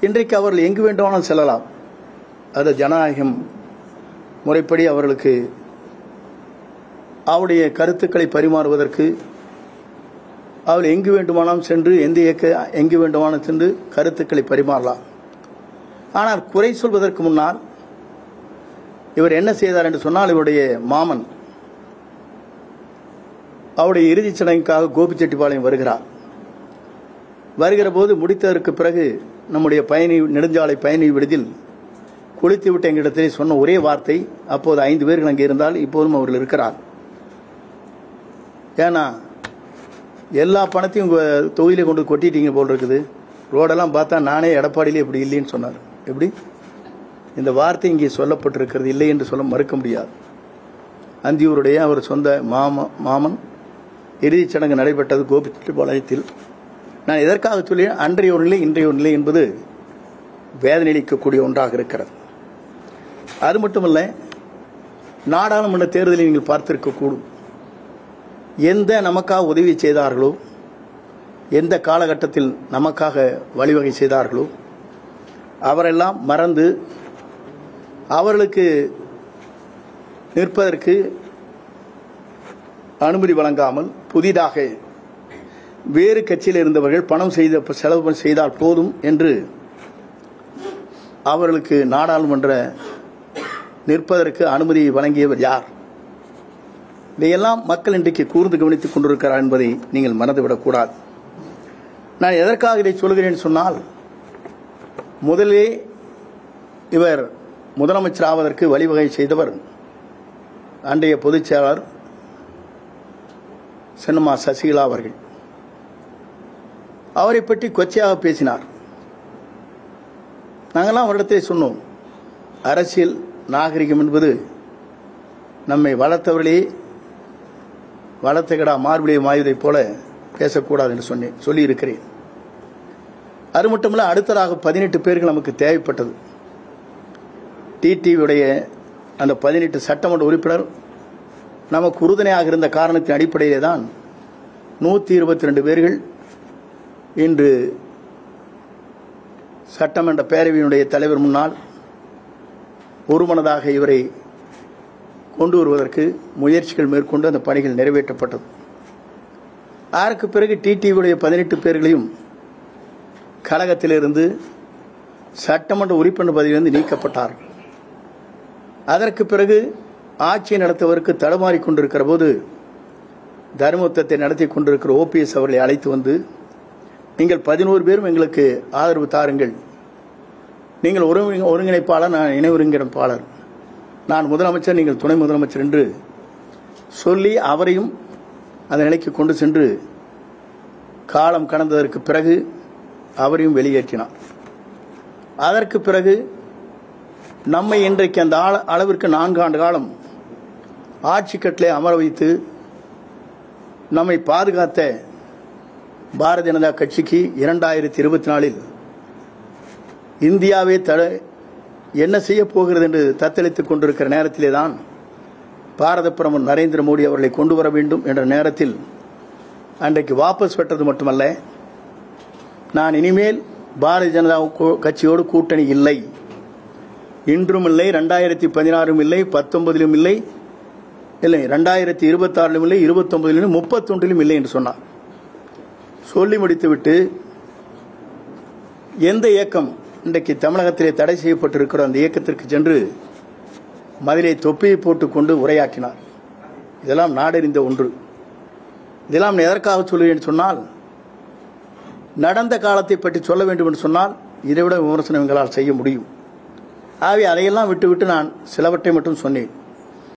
இன்றைக்கு அவர்கள் எங்கு வேண்டுமானாலும் செல்லலாம். அது ஜனநாயகம் முறைப்படி அவர்களுக்கு அவருடைய கருத்துக்களை பரிமாறுவதற்கு அவர்கள் எங்கு வேண்டுமானாலும் சென்று எங்கு வேண்டுமானாலும் சென்று கருத்துக்களை பரிமாறலாம். ஆனால் குறை சொல்வதற்கு முன்னால் இவர் என்ன செய்தார் என்று சொன்னால், இவருடைய மாமன் அவருடைய இறுதிச் சடங்குக்காக கோபிச்செட்டிப்பாளையம் வருகிற போது முடித்ததற்கு பிறகு நம்முடைய நெடுஞ்சாலை பயணி விடுதியில் குளித்துவிட்டு எங்களிடத்தில் சொன்ன ஒரே வார்த்தை, அப்போது 5 பேர்கள் அங்கே இருந்தால் இப்போதும் அவர்கள் இருக்கிறார். ஏன்னா எல்லா பணத்தையும் உங்கள் தொகுதியிலே கொண்டு கொட்டிட்டீங்க போல் இருக்குது, ரோடெல்லாம் பார்த்தா நானே எடப்பாடியிலே இப்படி இல்லைன்னு சொன்னார். எப்படி இந்த வார்த்தை இங்கே சொல்லப்பட்டிருக்கிறது? இல்லை என்று சொல்ல மறுக்க முடியாது. அந்தியூருடைய அவர் சொந்த மாமன் இறுதிச் சடங்கு நடைபெற்றது கோபிச்செட்டிப்பாளையத்தில். நான் எதற்காக சொல்லி, அன்றைய ஒரு நிலை இன்றைய ஒரு நிலை என்பது வேதனையளிக்கக்கூடிய ஒன்றாக இருக்கிறது. அது மட்டுமல்ல, நாடாளுமன்ற தேர்தலில் நீங்கள் பார்த்திருக்கக்கூடும், எந்த நமக்காக உதவி செய்தார்களோ, எந்த காலகட்டத்தில் நமக்காக வழிவகை செய்தார்களோ அவரெல்லாம் மறந்து அவர்களுக்கு நிற்பதற்கு அனுமதி வழங்காமல் புதிதாக வேறு கட்சியில் இருந்தவர்கள் பணம் செலவு செய்தால் போதும் என்று அவர்களுக்கு நாடாளுமன்ற நிற்பதற்கு அனுமதி வழங்கியவர் யார்? இதையெல்லாம் மக்கள் இன்றைக்கு கூர்ந்து கவனித்துக் கொண்டிருக்கிறார் என்பதை நீங்கள் மறந்துவிடக்கூடாது. நான் எதற்காக இதை சொல்கிறேன் சொன்னால், முதலே இவர் முதலமைச்சர் ஆவதற்கு வழிவகை செய்தவர் அன்றைய பொதுச் செயலாளர் சின்னம்மா சசிகலா அவர்கள். அவரை பற்றி கொச்சையாக பேசினார். நாங்கள்லாம் அவரிடத்தில் சொன்னோம், அரசியல் நாகரிகம் என்பது நம்மை வளர்த்தவர்களே வளர்த்த கடா மார்பிலே மாய்வதைப் போல பேசக்கூடாது என்று சொல்லியிருக்கிறேன். அது மட்டுமல்ல, அடுத்ததாக 18 பேர்கள் நமக்கு தேவைப்பட்டது. டிடிவியுடைய அந்த 18 சட்டமன்ற உறுப்பினர் நமக்கு உறுதுணையாக இருந்த காரணத்தின் அடிப்படையிலே தான் 122 பேர்கள் இன்று சட்டமன்ற பேரவையினுடைய தலைவர் முன்னால் ஒருமனதாக இவரை கொண்டு வருவதற்கு முயற்சிகள் மேற்கொண்டு அந்த பணிகள் நிறைவேற்றப்பட்டது. அதற்கு பிறகு டிடிவியுடைய 18 பேர்களையும் கழகத்திலிருந்து சட்டமன்ற உறுப்பினர் பதவியிலிருந்து நீக்கப்பட்டார்கள். அதற்கு பிறகு ஆட்சியை நடத்துவதற்கு தடுமாறிக் கொண்டிருக்கிற போது தர்மயுத்தத்தை நடத்தி கொண்டிருக்கிற ஓபிஎஸ் அவர்களை அழைத்து வந்து, நீங்கள் 11 பேரும் எங்களுக்கு ஆதரவு தாருங்கள், நீங்கள் ஒருங்கிணைப்பாளர், நான் இணை ஒருங்கிணைப்பாளர், நான் முதலமைச்சர், நீங்கள் துணை முதலமைச்சர் என்று சொல்லி அவரையும் அந்த நிலைக்கு கொண்டு சென்று காலம் கடந்ததற்கு பிறகு அவரையும் வெளியேற்றினார். அதற்கு பிறகு நம்மை இன்றைக்கு அந்த அளவிற்கு 4 ஆண்டு காலம் ஆட்சி கட்டிலே அமர வைத்து நம்மை பாதுகாத்த பாரதிய ஜனதா கட்சிக்கு 2024 இந்தியாவே என்ன செய்ய போகிறது என்று தத்தளித்துக் கொண்டிருக்கிற நேரத்திலே தான் பாரத பிரதமர் நரேந்திர மோடி அவர்களை கொண்டு வர வேண்டும் என்ற நேரத்தில் அன்றைக்கு வாபஸ் பெற்றது மட்டுமல்ல, நான் இனிமேல் பாரதிய ஜனதா கட்சியோடு கூட்டணி இல்லை, இன்றும் இல்லை, 2016 இல்லை, 19 இல்லை, 2026 இல்லை, 29 31 இல்லை என்று சொன்னார். சொல்லி முடித்துவிட்டு எந்த இயக்கம் இன்றைக்கு தமிழகத்திலே தடை செய்யப்பட்டிருக்கிற அந்த இயக்கத்திற்கு சென்று மதிலை தொப்பியை போட்டுக்கொண்டு உரையாற்றினார். இதெல்லாம் நாடறிந்த ஒன்று. இதெல்லாம் எதற்காக சொல்கிறேன் சொன்னால், நடந்த காலத்தை பற்றி சொல்ல வேண்டும் என்று சொன்னால் இதைவிட விமர்சனம் எங்களால் செய்ய முடியும். ஆகவே அதையெல்லாம் விட்டுவிட்டு நான் சிலவற்றை மட்டும் சொன்னேன்.